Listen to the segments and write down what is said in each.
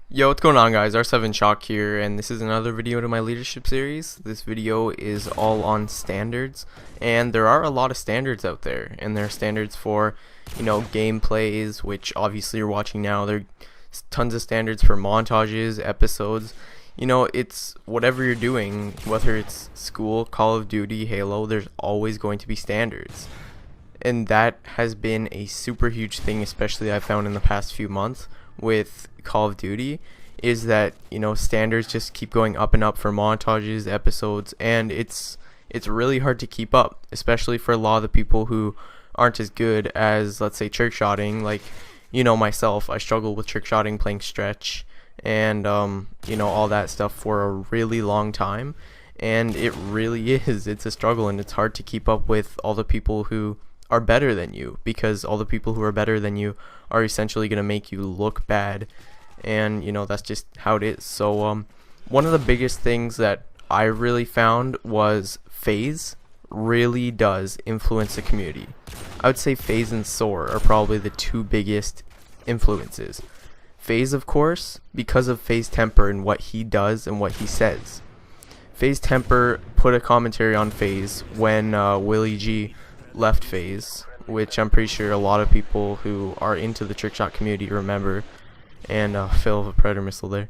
Yo, what's going on, guys? R7 Shock here, and this is another video to my leadership series. This video is all on standards, and there are a lot of standards out there, and there are standards for, gameplays, which obviously you're watching now. There are tons of standards for montages, episodes. It's whatever you're doing, whether it's school, Call of Duty, Halo, there's always going to be standards. And that has been a super huge thing, especially I've found in the past few months with Call of Duty, is that standards just keep going up and up for montages, episodes, and it's really hard to keep up, especially for a lot of the people who aren't as good as, let's say, trickshotting. Like, myself, I struggle with trickshotting, playing stretch, and all that stuff for a really long time, and it really it's a struggle, and it's hard to keep up with all the people who are better than you, because all the people who are better than you are essentially going to make you look bad, and that's just how it is. So one of the biggest things that I really found was FaZe really does influence the community. I would say FaZe and Soar are probably the two biggest influences. FaZe, of course, because of FaZe Temper and what he does and what he says. FaZe Temper put a commentary on FaZe when Willie G left FaZe, which I'm pretty sure a lot of people who are into the trickshot community remember, and Phil of a Predator Missile there.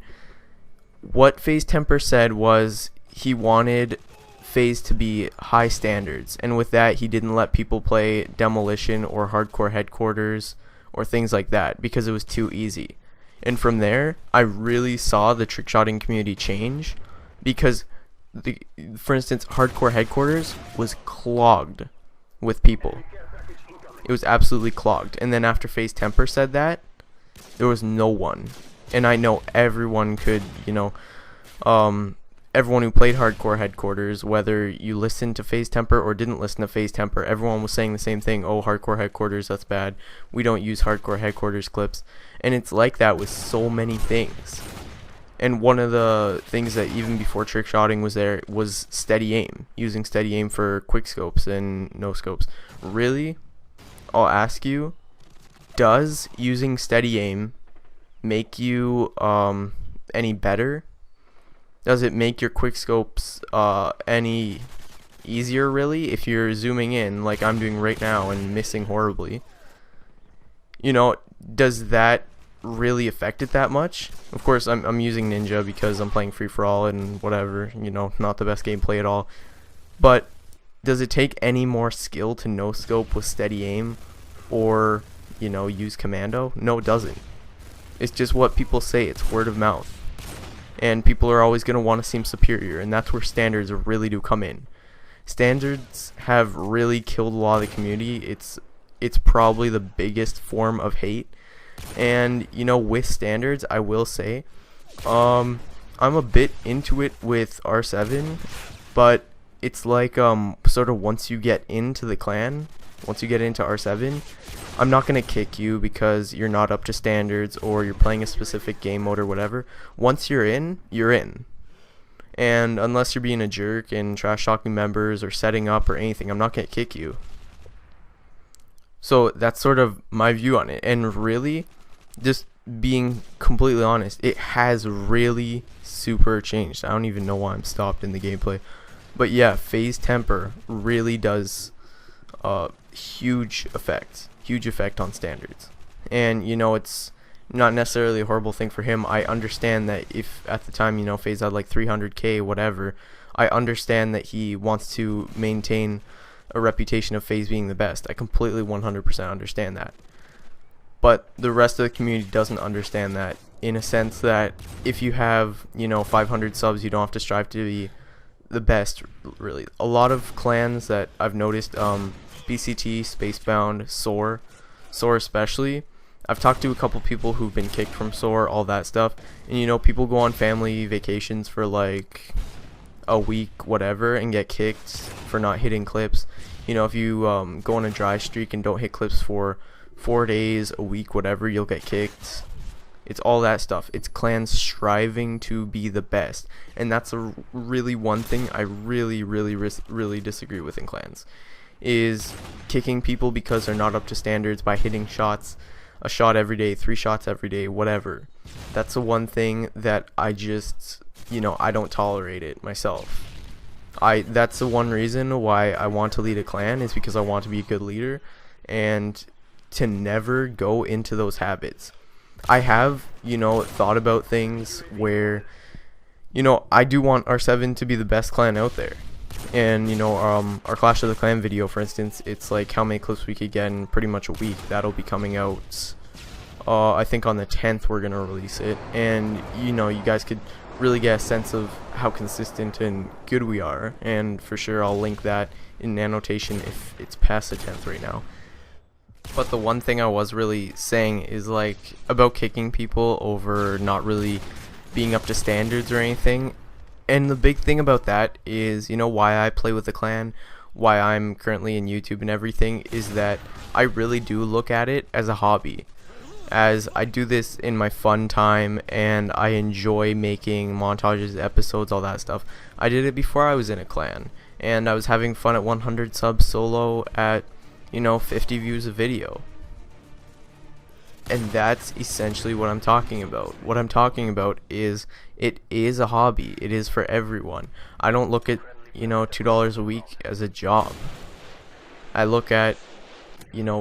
What FaZe Temper said was he wanted FaZe to be high standards, and with that he didn't let people play Demolition or Hardcore Headquarters or things like that because it was too easy. And from there, I really saw the trickshotting community change, because for instance, Hardcore Headquarters was clogged with people. It was absolutely clogged. And then after FaZe Temper said that, there was no one. And I know everyone could, everyone who played Hardcore Headquarters, whether you listened to FaZe Temper or didn't listen to FaZe Temper, everyone was saying the same thing. Oh, Hardcore Headquarters, that's bad. We don't use Hardcore Headquarters clips. And it's like that with so many things. And one of the things that even before trickshotting was there was steady aim, using steady aim for quick scopes and no scopes. Really, I'll ask you, does using steady aim make you any better? Does it make your quick scopes any easier, really? If you're zooming in like I'm doing right now and missing horribly, does that really affect it that much? Of course, I'm using Ninja because I'm playing free for all and whatever, not the best gameplay at all. But does it take any more skill to no scope with steady aim or use commando? No, it doesn't. It's just what people say. It's word of mouth, and people are always going to want to seem superior, and that's where standards really do come in. Standards have really killed a lot of the community. It's probably the biggest form of hate. And with standards, I will say I'm a bit into it with R7, but it's like sort of once you get into the clan, once you get into R7, I'm not going to kick you because you're not up to standards or you're playing a specific game mode or whatever. Once you're in, you're in. And unless you're being a jerk and trash talking members or setting up or anything, I'm not going to kick you. So that's sort of my view on it. And really, just being completely honest, it has really super changed. I don't even know why I'm stopped in the gameplay. But yeah, FaZe Temper really does huge effect on standards. And it's not necessarily a horrible thing for him. I understand that if at the time FaZe had like 300k whatever, I understand that he wants to maintain a reputation of FaZe being the best. I completely 100% understand that. But the rest of the community doesn't understand that, in a sense that if you have 500 subs, you don't have to strive to be the best, really. A lot of clans that I've noticed, BCT, Spacebound, Soar especially, I've talked to a couple people who've been kicked from Soar, all that stuff, and people go on family vacations for like a week, whatever, and get kicked for not hitting clips. If you go on a dry streak and don't hit clips for 4 days, a week, whatever, you'll get kicked. It's all that stuff. It's clans striving to be the best, and that's a really one thing I really disagree with in clans, is kicking people because they're not up to standards by hitting shots, a shot every day, 3 shots every day, whatever. That's the one thing that I just, I don't tolerate it myself. That's the one reason why I want to lead a clan, is because I want to be a good leader and to never go into those habits. I have, thought about things where, I do want R7 to be the best clan out there. And, our Clash of the Clan video, for instance, it's like how many clips we could get in pretty much a week. That'll be coming out, I think on the 10th we're going to release it. And, you guys could really get a sense of how consistent and good we are. And for sure I'll link that in annotation if it's past the 10th right now. But the one thing I was really saying is like about kicking people over not really being up to standards or anything. And the big thing about that is, why I play with the clan, why I'm currently in YouTube and everything, is that I really do look at it as a hobby. As I do this in my fun time and I enjoy making montages, episodes, all that stuff. I did it before I was in a clan, and I was having fun at 100 subs solo at 50 views a video. And that's essentially what I'm talking about. What I'm talking about is it is a hobby. It is for everyone. I don't look at, $2 a week as a job. I look at,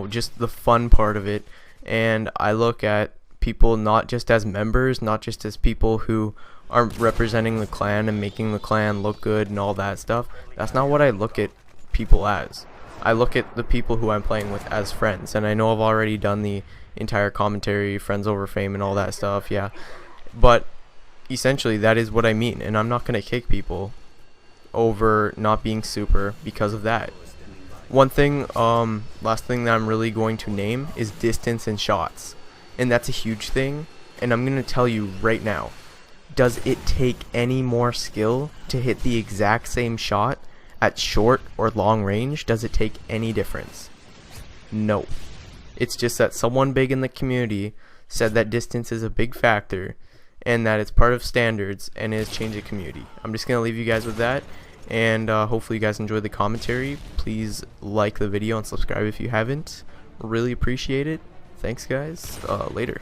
just the fun part of it, and I look at people not just as members, not just as people who are representing the clan and making the clan look good and all that stuff. That's not what I look at people as. I look at the people who I'm playing with as friends, and I know I've already done the entire commentary, friends over fame and all that stuff, yeah, but essentially that is what I mean, and I'm not going to kick people over not being super because of that. One thing, last thing that I'm really going to name is distance and shots, and that's a huge thing, and I'm going to tell you right now, does it take any more skill to hit the exact same shot at short or long range? Does it take any difference? No. It's just that someone big in the community said that distance is a big factor and that it's part of standards and it has changed the community. I'm just going to leave you guys with that, and hopefully you guys enjoyed the commentary. Please like the video and subscribe if you haven't. Really appreciate it. Thanks guys. Later.